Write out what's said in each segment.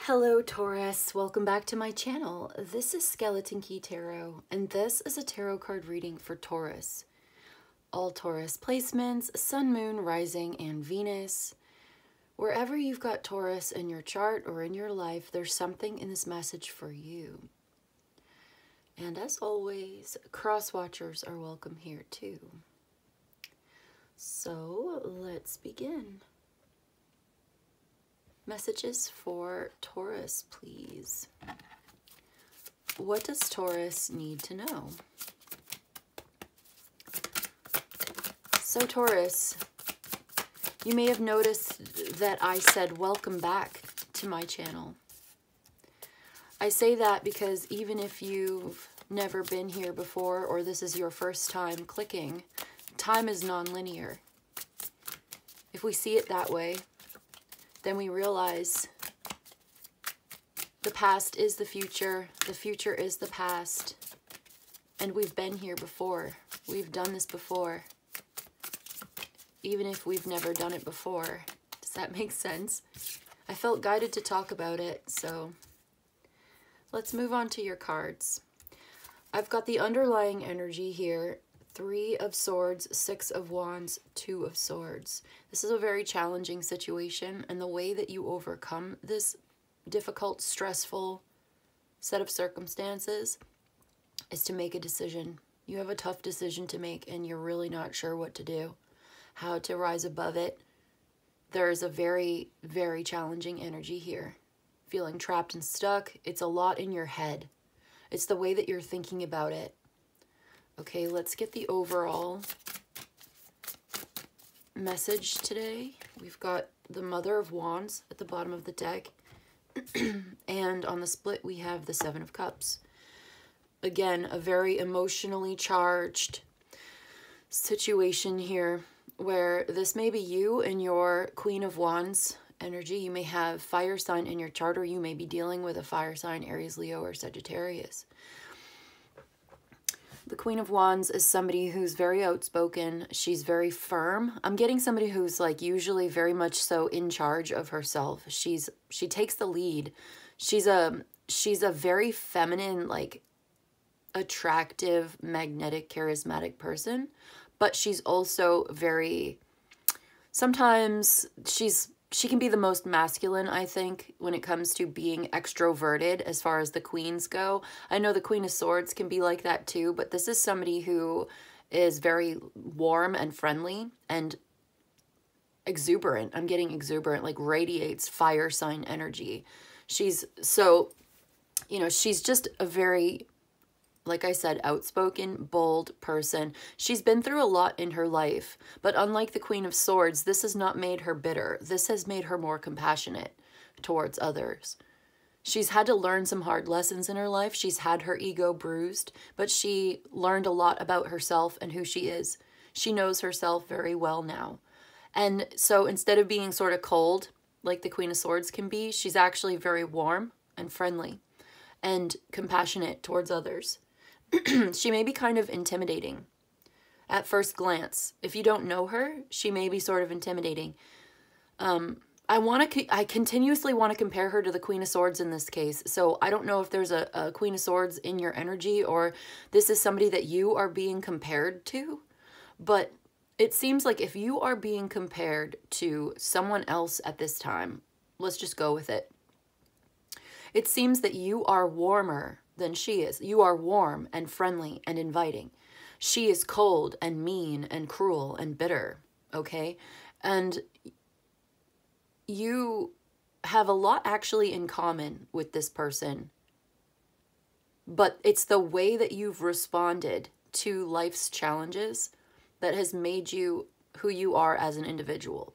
Hello Taurus, welcome back to my channel. This is Skeleton Key Tarot, and this is a tarot card reading for Taurus. All Taurus placements, Sun, Moon, Rising, and Venus. Wherever you've got Taurus in your chart or in your life, there's something in this message for you. And as always, cross-watchers are welcome here too. So let's begin. Messages for Taurus, please. What does Taurus need to know? So Taurus, you may have noticed that I said welcome back to my channel. I say that because even if you've never been here before or this is your first time clicking, time is non-linear. If we see it that way, then we realize the past is the future is the past, and we've been here before. We've done this before, even if we've never done it before. Does that make sense? I felt guided to talk about it, so let's move on to your cards. I've got the underlying energy here. 3 of Swords, 6 of Wands, 2 of Swords. This is a very challenging situation, and the way that you overcome this difficult, stressful set of circumstances is to make a decision. You have a tough decision to make, and you're really not sure what to do, how to rise above it. There is a very, very challenging energy here. Feeling trapped and stuck. It's a lot in your head. It's the way that you're thinking about it. Okay, let's get the overall message today. We've got the Mother of Wands at the bottom of the deck. And on the split, we have the 7 of Cups. Again, a very emotionally charged situation here where this may be you and your Queen of Wands energy. You may have fire sign in your chart, or you may be dealing with a fire sign, Aries, Leo, or Sagittarius. The Queen of Wands is somebody who's very outspoken. She's very firm. I'm getting somebody who's like usually very much so in charge of herself. She takes the lead. She's a very feminine, like attractive, magnetic, charismatic person, but she's also very, sometimes she can be the most masculine, I think, when it comes to being extroverted as far as the queens go. I know the Queen of Swords can be like that too, but this is somebody who is very warm and friendly and exuberant. I'm getting exuberant, like radiates fire sign energy. She's so, she's just a very, like I said, outspoken, bold person. She's been through a lot in her life, but unlike the Queen of Swords, this has not made her bitter. This has made her more compassionate towards others. She's had to learn some hard lessons in her life. She's had her ego bruised, but she learned a lot about herself and who she is. She knows herself very well now. And so instead of being sort of cold, like the Queen of Swords can be, she's actually very warm and friendly and compassionate towards others. She may be kind of intimidating at first glance. If you don't know her, she may be sort of intimidating. I continuously want to compare her to the Queen of Swords in this case. So I don't know if there's a Queen of Swords in your energy or this is somebody that you are being compared to. But it seems like if you are being compared to someone else at this time, let's just go with it. It seems that you are warmer than she is. You are warm and friendly and inviting. She is cold and mean and cruel and bitter, okay? And you have a lot actually in common with this person, but it's the way that you've responded to life's challenges that has made you who you are as an individual.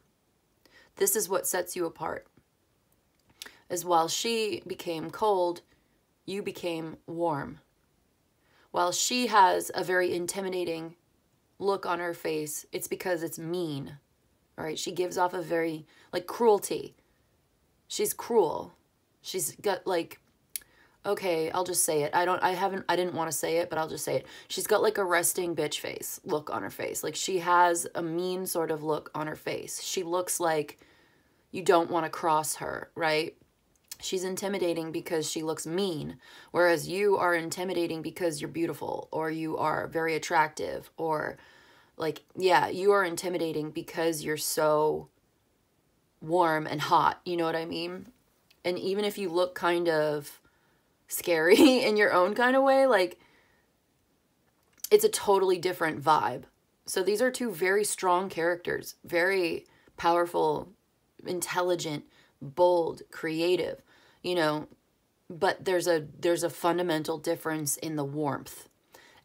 This is what sets you apart. As while she became cold, you became warm. While she has a very intimidating look on her face, it's because it's mean, all right? She gives off a very, like, cruelty. She's cruel. She's got, like, okay, I'll just say it. I didn't want to say it, but I'll just say it. She's got, like, a resting bitch face look on her face. Like, she has a mean sort of look on her face. She looks like you don't want to cross her, right? She's intimidating because she looks mean, whereas you are intimidating because you're beautiful, or you are very attractive, or like, yeah, you are intimidating because you're so warm and hot. You know what I mean? And even if you look kind of scary in your own kind of way, like, it's a totally different vibe. So these are two very strong characters, very powerful, intelligent, bold, creative, you know, but there's a fundamental difference in the warmth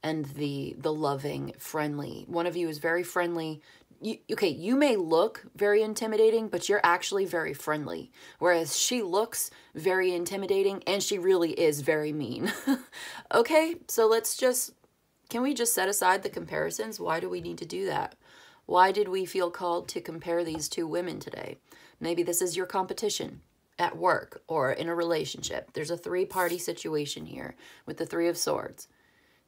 and the loving, friendly. One of you is very friendly. You may look very intimidating, but you're actually very friendly. Whereas she looks very intimidating and she really is very mean. Okay, so can we just set aside the comparisons? Why do we need to do that? Why did we feel called to compare these two women today? Maybe this is your competition at work or in a relationship. There's a three-party situation here with the Three of Swords.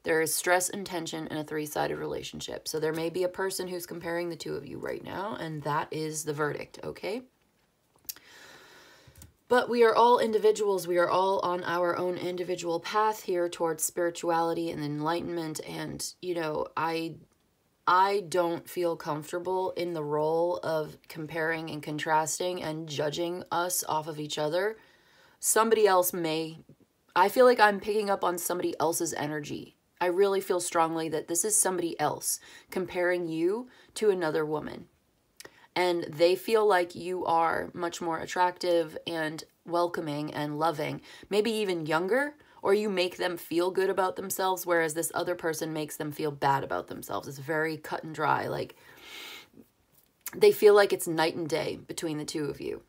There is stress and tension in a three-sided relationship. So there may be a person who's comparing the two of you right now, and that is the verdict, okay? But we are all individuals. We are all on our own individual path here towards spirituality and enlightenment. And, you know, I don't feel comfortable in the role of comparing and contrasting and judging us off of each other. Somebody else may. I feel like I'm picking up on somebody else's energy. I really feel strongly that this is somebody else comparing you to another woman. And they feel like you are much more attractive and welcoming and loving, maybe even younger, or you make them feel good about themselves, whereas this other person makes them feel bad about themselves. It's very cut and dry. Like, they feel like it's night and day between the two of you.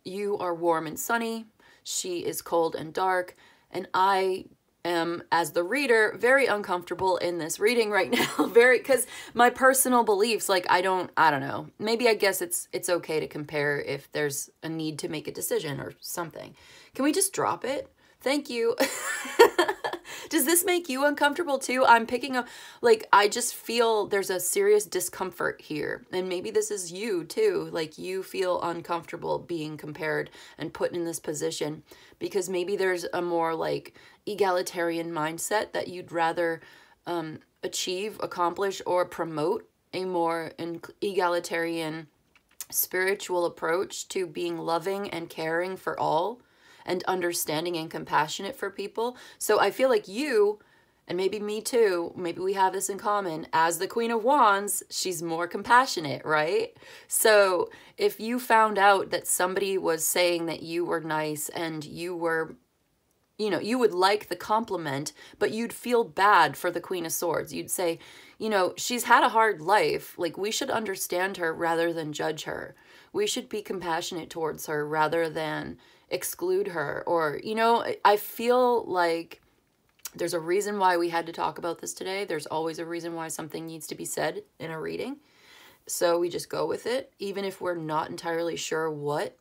You are warm and sunny. She is cold and dark. And I am, as the reader, very uncomfortable in this reading right now. Because my personal beliefs, like, I don't know. Maybe I guess it's okay to compare if there's a need to make a decision or something. Can we just drop it? Thank you. Does this make you uncomfortable too? I'm picking up, like, I just feel there's a serious discomfort here. And maybe this is you too. Like, you feel uncomfortable being compared and put in this position because maybe there's a more like egalitarian mindset that you'd rather achieve, accomplish, or promote a more egalitarian spiritual approach to being loving and caring for all, and understanding and compassionate for people. So I feel like you, and maybe me too, maybe we have this in common. As the Queen of Wands, she's more compassionate, right? So if you found out that somebody was saying that you were nice and you were, you know, you would like the compliment, but you'd feel bad for the Queen of Swords. You'd say, you know, she's had a hard life. Like, we should understand her rather than judge her. We should be compassionate towards her rather than exclude her. Or, you know, I feel like there's a reason why we had to talk about this today. There's always a reason why something needs to be said in a reading. So we just go with it, even if we're not entirely sure what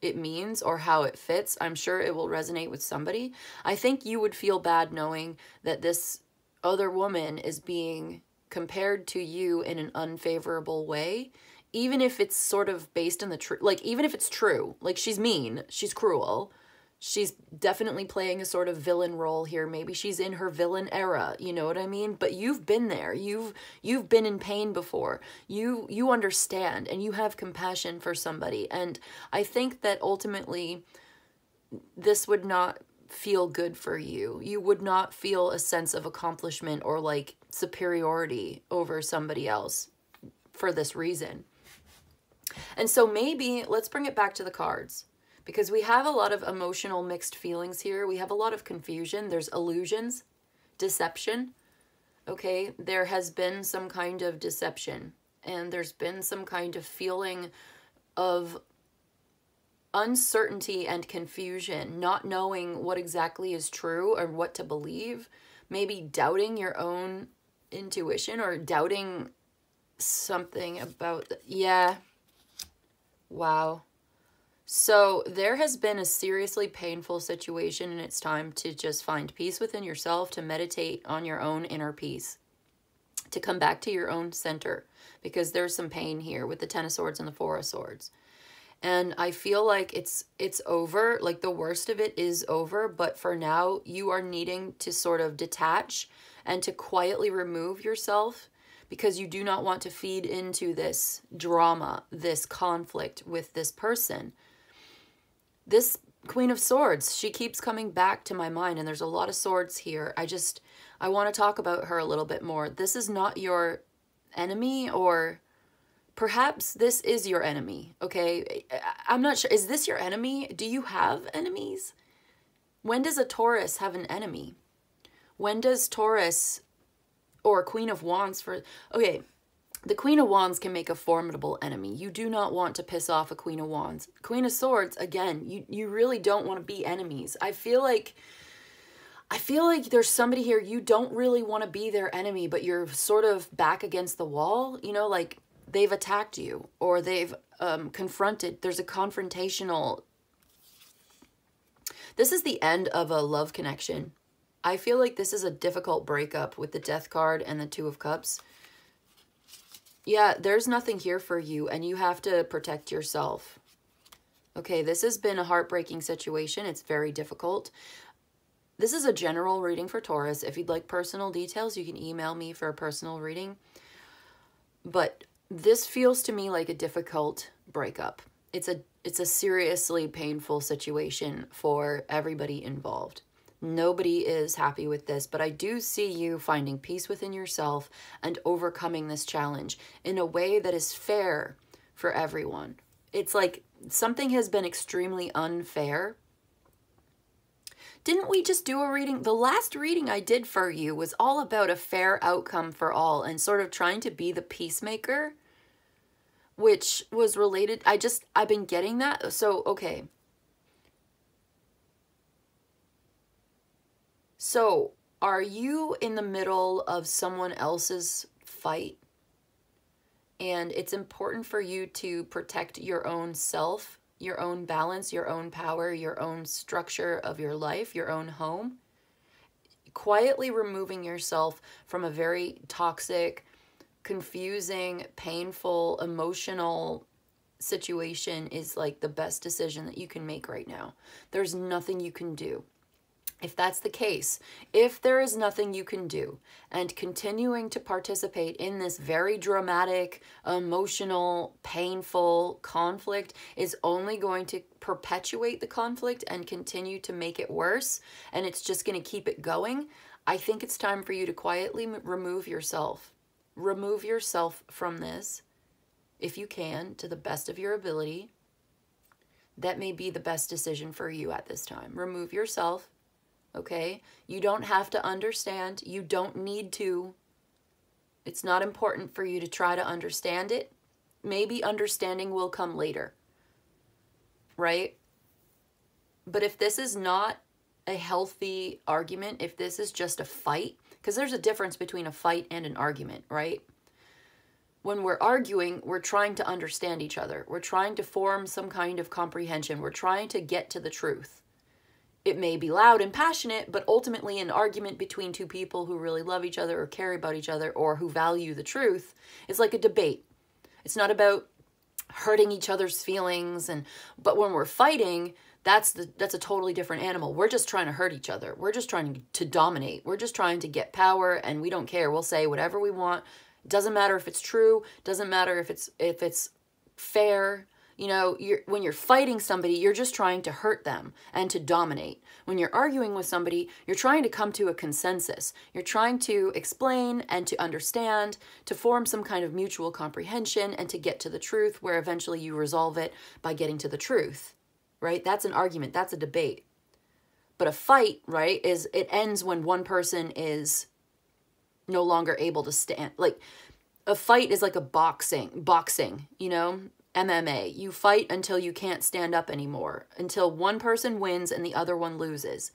it means or how it fits. I'm sure it will resonate with somebody. I think you would feel bad knowing that this other woman is being compared to you in an unfavorable way, even if it's sort of based on the truth. Like, even if it's true, like, she's mean, she's cruel, she's definitely playing a sort of villain role here. Maybe she's in her villain era, you know what I mean? But you've been there. You've been in pain before. You understand, and you have compassion for somebody. And I think that ultimately this would not feel good for you. You would not feel a sense of accomplishment or like superiority over somebody else for this reason. And so maybe let's bring it back to the cards, because we have a lot of emotional mixed feelings here. We have a lot of confusion. There's illusions, deception. Okay, there has been some kind of deception, and there's been some kind of feeling of uncertainty and confusion, not knowing what exactly is true or what to believe, maybe doubting your own intuition or doubting something about, yeah. Wow. So there has been a seriously painful situation, and it's time to just find peace within yourself, to meditate on your own inner peace, to come back to your own center, because there's some pain here with the Ten of Swords and the Four of Swords. And I feel like it's over, like the worst of it is over, but for now you are needing to sort of detach and to quietly remove yourself because you do not want to feed into this drama, this conflict with this person. This Queen of Swords, she keeps coming back to my mind, and there's a lot of swords here. I want to talk about her a little bit more. This is not your enemy, or perhaps this is your enemy, okay? I'm not sure. Is this your enemy? Do you have enemies? When does a Taurus have an enemy? When does Taurus, or Queen of Wands okay, the Queen of Wands can make a formidable enemy. You do not want to piss off a Queen of Wands. Queen of Swords, again, you really don't want to be enemies. I feel like there's somebody here, you don't really want to be their enemy, but you're sort of back against the wall, you know, like they've attacked you or they've confronted. There's a confrontational. This is the end of a love connection. I feel like this is a difficult breakup with the Death card and the Two of Cups. Yeah, there's nothing here for you and you have to protect yourself. Okay, this has been a heartbreaking situation. It's very difficult. This is a general reading for Taurus. If you'd like personal details, you can email me for a personal reading. But this feels to me like a difficult breakup. It's a seriously painful situation for everybody involved. Nobody is happy with this, but I do see you finding peace within yourself and overcoming this challenge in a way that is fair for everyone. It's like something has been extremely unfair. Didn't we just do a reading? The last reading I did for you was all about a fair outcome for all and sort of trying to be the peacemaker, which was related. I've been getting that. So, okay. So, are you in the middle of someone else's fight? And it's important for you to protect your own self, your own balance, your own power, your own structure of your life, your own home. Quietly removing yourself from a very toxic, confusing, painful, emotional situation is like the best decision that you can make right now. There's nothing you can do. If that's the case, if there is nothing you can do, and continuing to participate in this very dramatic, emotional, painful conflict is only going to perpetuate the conflict and continue to make it worse, and it's just going to keep it going, I think it's time for you to quietly remove yourself. Remove yourself from this, if you can, to the best of your ability. That may be the best decision for you at this time. Remove yourself. Okay? You don't have to understand. You don't need to. It's not important for you to try to understand it. Maybe understanding will come later. Right? But if this is not a healthy argument, if this is just a fight, because there's a difference between a fight and an argument, right? When we're arguing, we're trying to understand each other. We're trying to form some kind of comprehension. We're trying to get to the truth. It may be loud and passionate, but ultimately an argument between two people who really love each other or care about each other or who value the truth is like a debate. It's not about hurting each other's feelings, but when we're fighting, that's a totally different animal. We're just trying to hurt each other. We're just trying to dominate. We're just trying to get power, and we don't care. We'll say whatever we want. It doesn't matter if it's true. Doesn't matter if it's fair. You know, when you're fighting somebody, you're just trying to hurt them and to dominate. When you're arguing with somebody, you're trying to come to a consensus. You're trying to explain and to understand, to form some kind of mutual comprehension and to get to the truth, where eventually you resolve it by getting to the truth, right? That's an argument. That's a debate. But a fight, right, it ends when one person is no longer able to stand. Like, a fight is like a boxing, you know? MMA. You fight until you can't stand up anymore, until one person wins and the other one loses.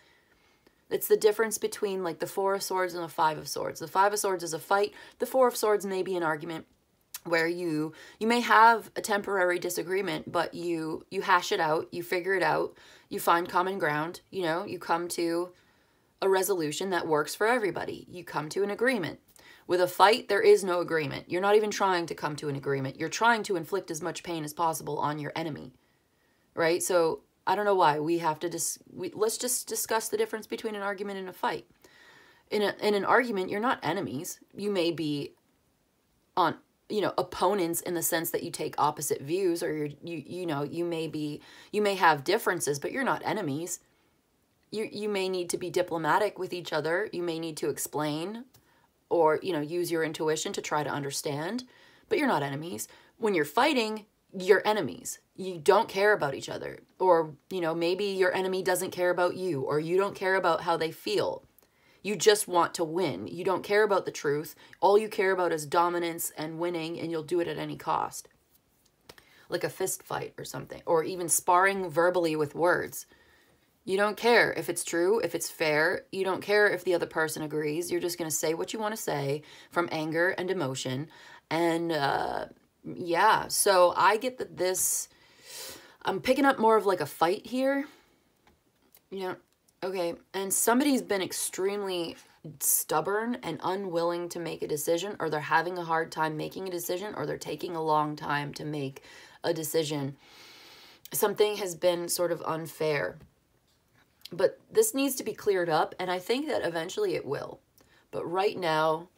It's the difference between like the Four of Swords and the Five of Swords. The Five of Swords is a fight. The Four of Swords may be an argument where you may have a temporary disagreement, but you hash it out, you figure it out, you find common ground, you know, you come to a resolution that works for everybody. You come to an agreement. With a fight, there is no agreement. You're not even trying to come to an agreement. You're trying to inflict as much pain as possible on your enemy. right? So I don't know why we have to let's just discuss the difference between an argument and a fight. In an argument, you're not enemies. You may be on, opponents in the sense that you take opposite views, or you may have differences, but you're not enemies. You may need to be diplomatic with each other. You may need to explain or, use your intuition to try to understand, but you're not enemies. When you're fighting, you're enemies. You don't care about each other, or, maybe your enemy doesn't care about you, or you don't care about how they feel. You just want to win. You don't care about the truth. All you care about is dominance and winning, and you'll do it at any cost. Like a fist fight or something, or even sparring verbally with words. You don't care if it's true, if it's fair. You don't care if the other person agrees. You're just going to say what you want to say from anger and emotion. And yeah, so I get that I'm picking up more of like a fight here. Okay, and somebody's been extremely stubborn and unwilling to make a decision, or they're having a hard time making a decision, or they're taking a long time to make a decision. Something has been sort of unfair. But this needs to be cleared up, and I think that eventually it will. But right now,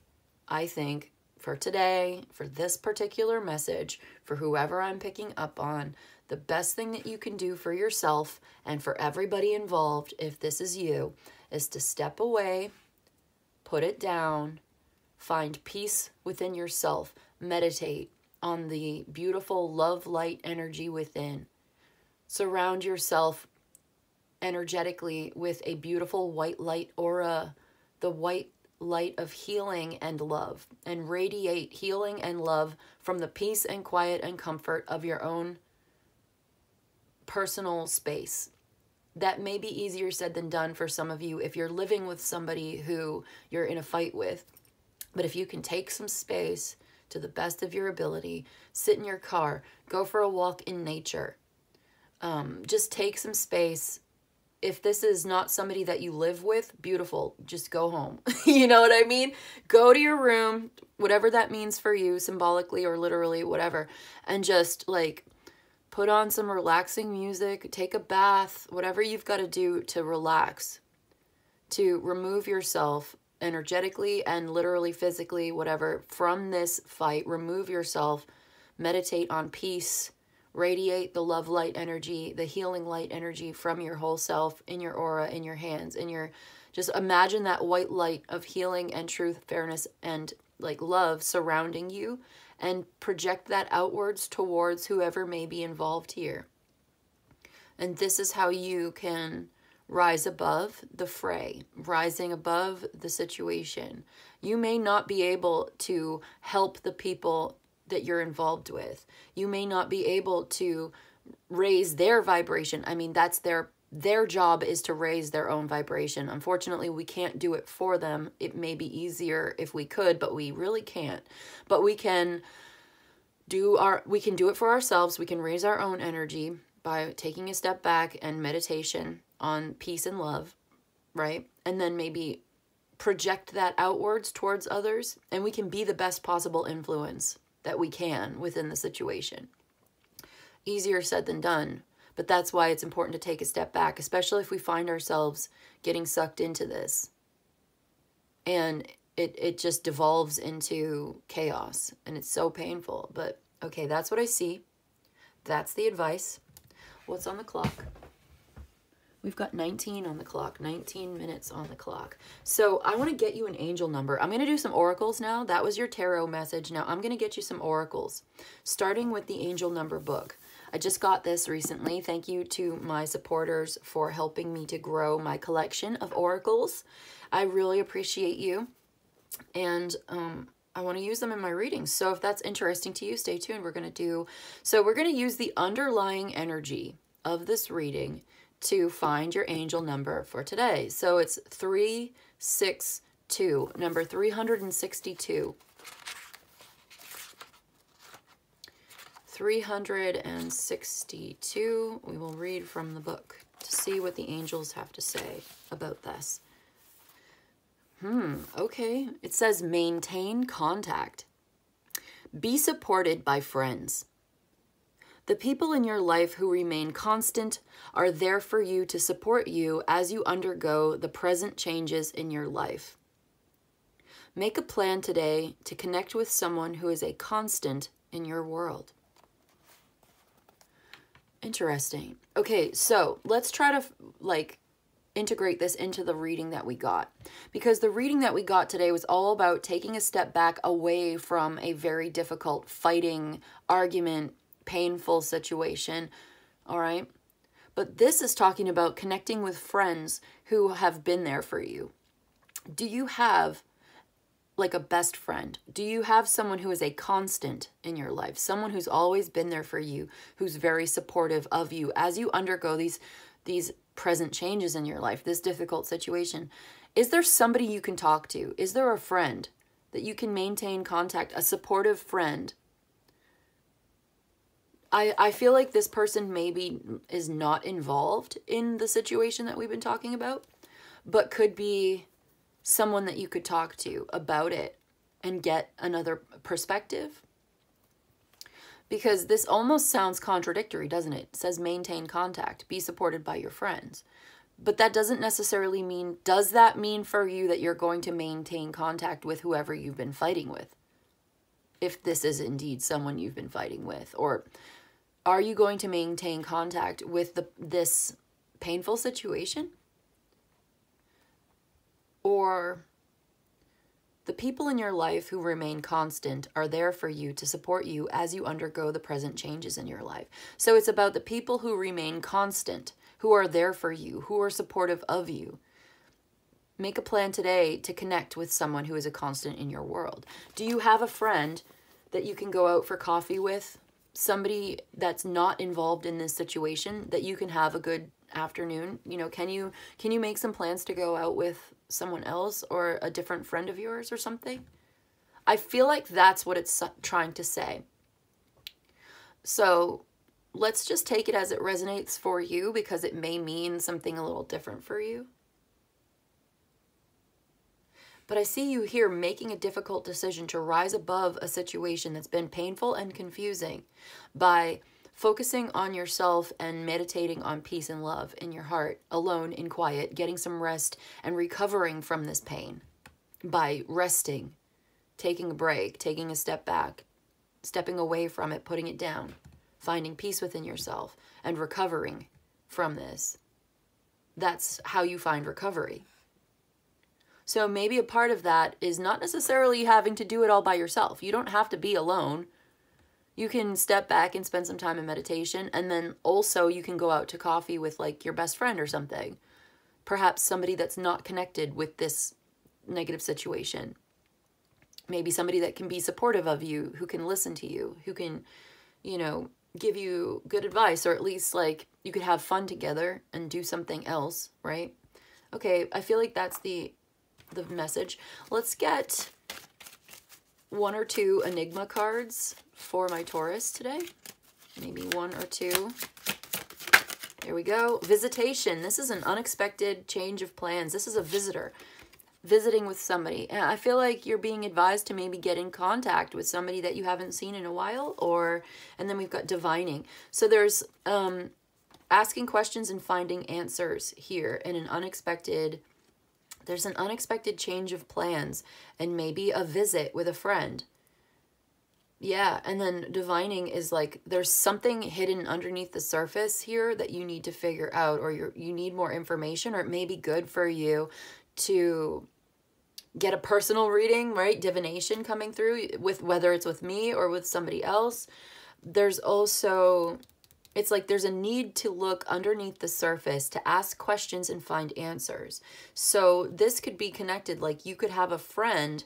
I think for today, for this particular message, for whoever I'm picking up on, the best thing that you can do for yourself and for everybody involved, if this is you, is to step away, put it down, find peace within yourself, meditate on the beautiful love light energy within. Surround yourself energetically with a beautiful white light aura, the white light of healing and love, and radiate healing and love from the peace and quiet and comfort of your own personal space. That may be easier said than done for some of you if you're living with somebody who you're in a fight with. But if you can take some space to the best of your ability, sit in your car, go for a walk in nature, just take some space. If this is not somebody that you live with, beautiful, just go home. You know what I mean? Go to your room, whatever that means for you, symbolically or literally, whatever, and just like put on some relaxing music, take a bath, whatever you've got to do to relax, to remove yourself energetically and literally, physically, whatever, from this fight. Remove yourself, meditate on peace, radiate the love light energy, the healing light energy from your whole self, in your aura, in your hands, just imagine that white light of healing and truth, fairness, and like love surrounding you, and project that outwards towards whoever may be involved here. And this is how you can rise above the fray, rising above the situation. You may not be able to help the people that you're involved with. You may not be able to raise their vibration. I mean, that's their job is to raise their own vibration. Unfortunately, we can't do it for them. It may be easier if we could, but we really can't. But we can do it for ourselves. We can raise our own energy by taking a step back and meditation on peace and love, right? And then maybe project that outwards towards others, and we can be the best possible influence that we can within the situation. Easier said than done, but that's why it's important to take a step back, especially if we find ourselves getting sucked into this. And it just devolves into chaos, and it's so painful. But okay, that's what I see. That's the advice. What's on the clock? We've got 19 on the clock, 19 minutes on the clock. So I want to get you an angel number. I'm going to do some oracles now. That was your tarot message. Now I'm going to get you some oracles, starting with the angel number book. I just got this recently. Thank you to my supporters for helping me to grow my collection of oracles. I really appreciate you. And I want to use them in my readings. So if that's interesting to you, stay tuned. We're going to use the underlying energy of this reading to find your angel number for today. So it's 362, number 362. 362. We will read from the book to see what the angels have to say about this. Okay. It says maintain contact. Be supported by friends. The people in your life who remain constant are there for you to support you as you undergo the present changes in your life. Make a plan today to connect with someone who is a constant in your world. Interesting. Okay, so let's try to integrate this into the reading that we got, because the reading that we got today was all about taking a step back away from a very difficult fighting, argument, painful situation. All right. But this is talking about connecting with friends who have been there for you. Do you have like a best friend? Do you have someone who is a constant in your life? Someone who's always been there for you, who's very supportive of you as you undergo these present changes in your life, this difficult situation? Is there somebody you can talk to? Is there a friend that you can maintain contact, a supportive friend? I feel like this person maybe is not involved in the situation that we've been talking about, but could be someone that you could talk to about it and get another perspective. Because this almost sounds contradictory, doesn't it? It says maintain contact, be supported by your friends. But that doesn't necessarily mean, does that mean for you that you're going to maintain contact with whoever you've been fighting with? If this is indeed someone you've been fighting with, or are you going to maintain contact with this painful situation? Or the people in your life who remain constant are there for you to support you as you undergo the present changes in your life. So it's about the people who remain constant, who are there for you, who are supportive of you. Make a plan today to connect with someone who is a constant in your world. Do you have a friend that you can go out for coffee with? Somebody that's not involved in this situation that you can have a good afternoon? You know, can you make some plans to go out with someone else or a different friend of yours or something? I feel like that's what it's trying to say. So let's just take it as it resonates for you, because it may mean something a little different for you. But I see you here making a difficult decision to rise above a situation that's been painful and confusing by focusing on yourself and meditating on peace and love in your heart, alone in quiet, getting some rest and recovering from this pain by resting, taking a break, taking a step back, stepping away from it, putting it down, finding peace within yourself and recovering from this. That's how you find recovery. So maybe a part of that is not necessarily having to do it all by yourself. You don't have to be alone. You can step back and spend some time in meditation, and then also you can go out to coffee with like your best friend or something. Perhaps somebody that's not connected with this negative situation. Maybe somebody that can be supportive of you, who can listen to you, who can, you know, give you good advice, or at least like you could have fun together and do something else, right? Okay, I feel like that's the message. Let's get one or two Enigma cards for my Taurus today. Maybe one or two. Here we go. Visitation. This is an unexpected change of plans. This is a visitor visiting with somebody. And I feel like you're being advised to maybe get in contact with somebody that you haven't seen in a while, and then we've got divining. So there's asking questions and finding answers here in there's an unexpected change of plans and maybe a visit with a friend. Yeah, and then divining is like there's something hidden underneath the surface here that you need to figure out, or you need more information, or it may be good for you to get a personal reading, right? Divination coming through, with whether it's with me or with somebody else. There's also, it's like there's a need to look underneath the surface, to ask questions and find answers. So this could be connected, like you could have a friend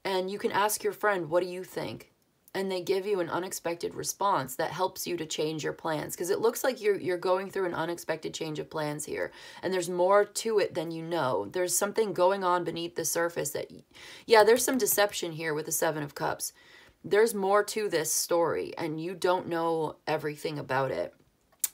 and you can ask your friend, what do you think? And they give you an unexpected response that helps you to change your plans. Because it looks like you're going through an unexpected change of plans here. And there's more to it than you know. There's something going on beneath the surface that, yeah, there's some deception here with the Seven of Cups. There's more to this story and you don't know everything about it.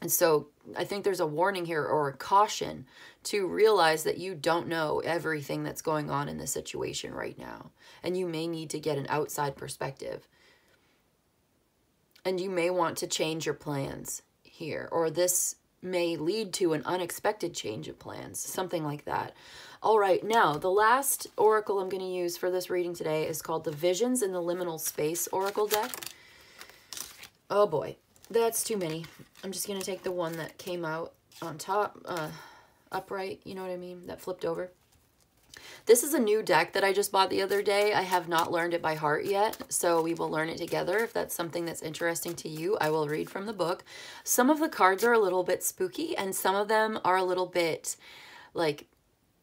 And so I think there's a warning here, or a caution, to realize that you don't know everything that's going on in this situation right now. And you may need to get an outside perspective. And you may want to change your plans here, or this may lead to an unexpected change of plans, something like that. All right, now the last oracle I'm going to use for this reading today is called the Visions in the Liminal Space Oracle deck. Oh boy, that's too many. I'm just going to take the one that came out on top, upright, you know what I mean, that flipped over. This is a new deck that I just bought the other day. I have not learned it by heart yet, so we will learn it together. If that's something that's interesting to you, I will read from the book. Some of the cards are a little bit spooky, and some of them are a little bit, like,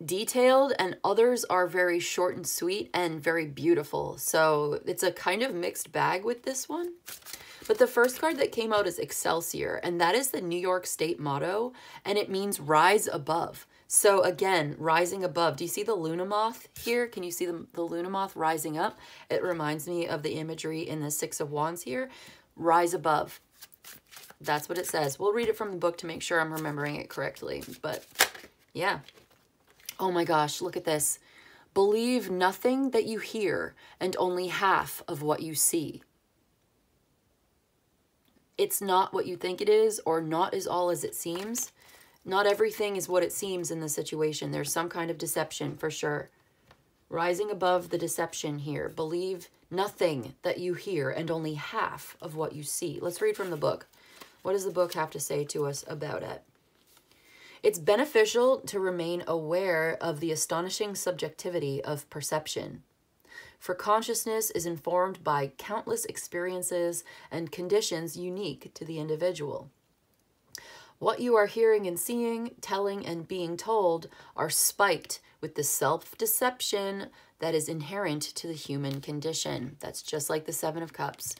detailed, and others are very short and sweet and very beautiful. So it's a kind of mixed bag with this one. But the first card that came out is Excelsior, and that is the New York State motto, and it means rise above. So again, rising above. Do you see the Luna moth here? Can you see the Luna moth rising up? It reminds me of the imagery in the Six of Wands here. Rise above. That's what it says. We'll read it from the book to make sure I'm remembering it correctly. But yeah. Oh my gosh, look at this. Believe nothing that you hear and only half of what you see. It's not what you think it is, or not is all as it seems. Not everything is what it seems in the situation. There's some kind of deception for sure. Rising above the deception here. Believe nothing that you hear and only half of what you see. Let's read from the book. What does the book have to say to us about it? It's beneficial to remain aware of the astonishing subjectivity of perception. For consciousness is informed by countless experiences and conditions unique to the individual. What you are hearing and seeing, telling and being told are spiked with the self-deception that is inherent to the human condition. That's just like the Seven of Cups.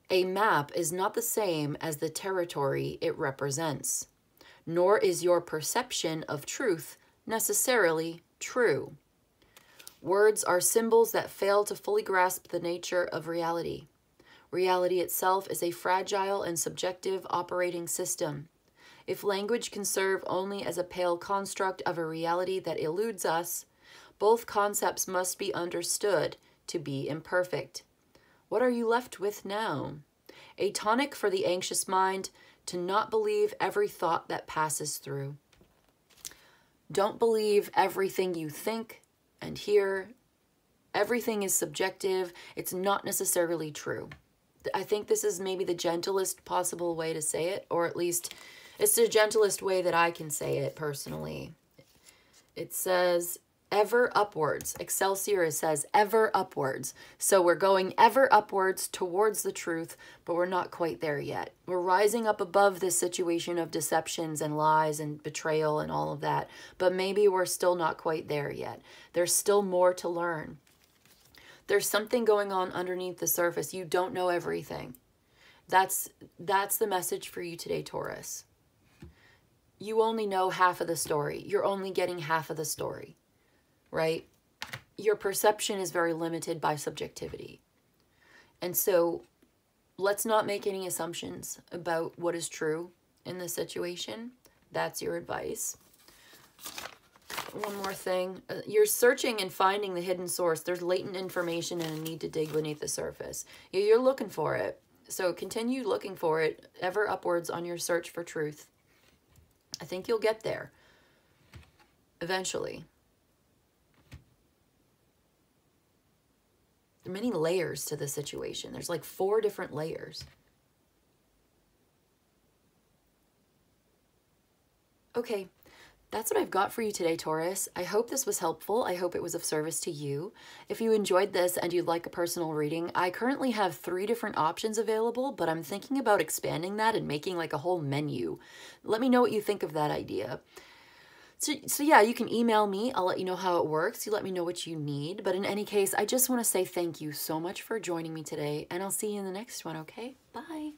A map is not the same as the territory it represents, nor is your perception of truth necessarily true. Words are symbols that fail to fully grasp the nature of reality. Reality itself is a fragile and subjective operating system. If language can serve only as a pale construct of a reality that eludes us, both concepts must be understood to be imperfect. What are you left with now? A tonic for the anxious mind to not believe every thought that passes through. Don't believe everything you think and hear. Everything is subjective. It's not necessarily true. I think this is maybe the gentlest possible way to say it, or at least it's the gentlest way that I can say it personally. It says ever upwards. Excelsior says ever upwards. So we're going ever upwards towards the truth, but we're not quite there yet. We're rising up above this situation of deceptions and lies and betrayal and all of that, but maybe we're still not quite there yet. There's still more to learn. There's something going on underneath the surface. You don't know everything. That's the message for you today, Taurus. You only know half of the story. You're only getting half of the story, right? Your perception is very limited by subjectivity. And so let's not make any assumptions about what is true in this situation. That's your advice. One more thing. You're searching and finding the hidden source. There's latent information and a need to dig beneath the surface. You're looking for it. So continue looking for it ever upwards on your search for truth. I think you'll get there eventually. There are many layers to the situation. There's like 4 different layers. Okay, that's what I've got for you today, Taurus. I hope this was helpful. I hope it was of service to you. If you enjoyed this and you'd like a personal reading, I currently have 3 different options available, but I'm thinking about expanding that and making like a whole menu. Let me know what you think of that idea. So yeah, you can email me. I'll let you know how it works. You let me know what you need. But in any case, I just want to say thank you so much for joining me today, and I'll see you in the next one, okay? Bye.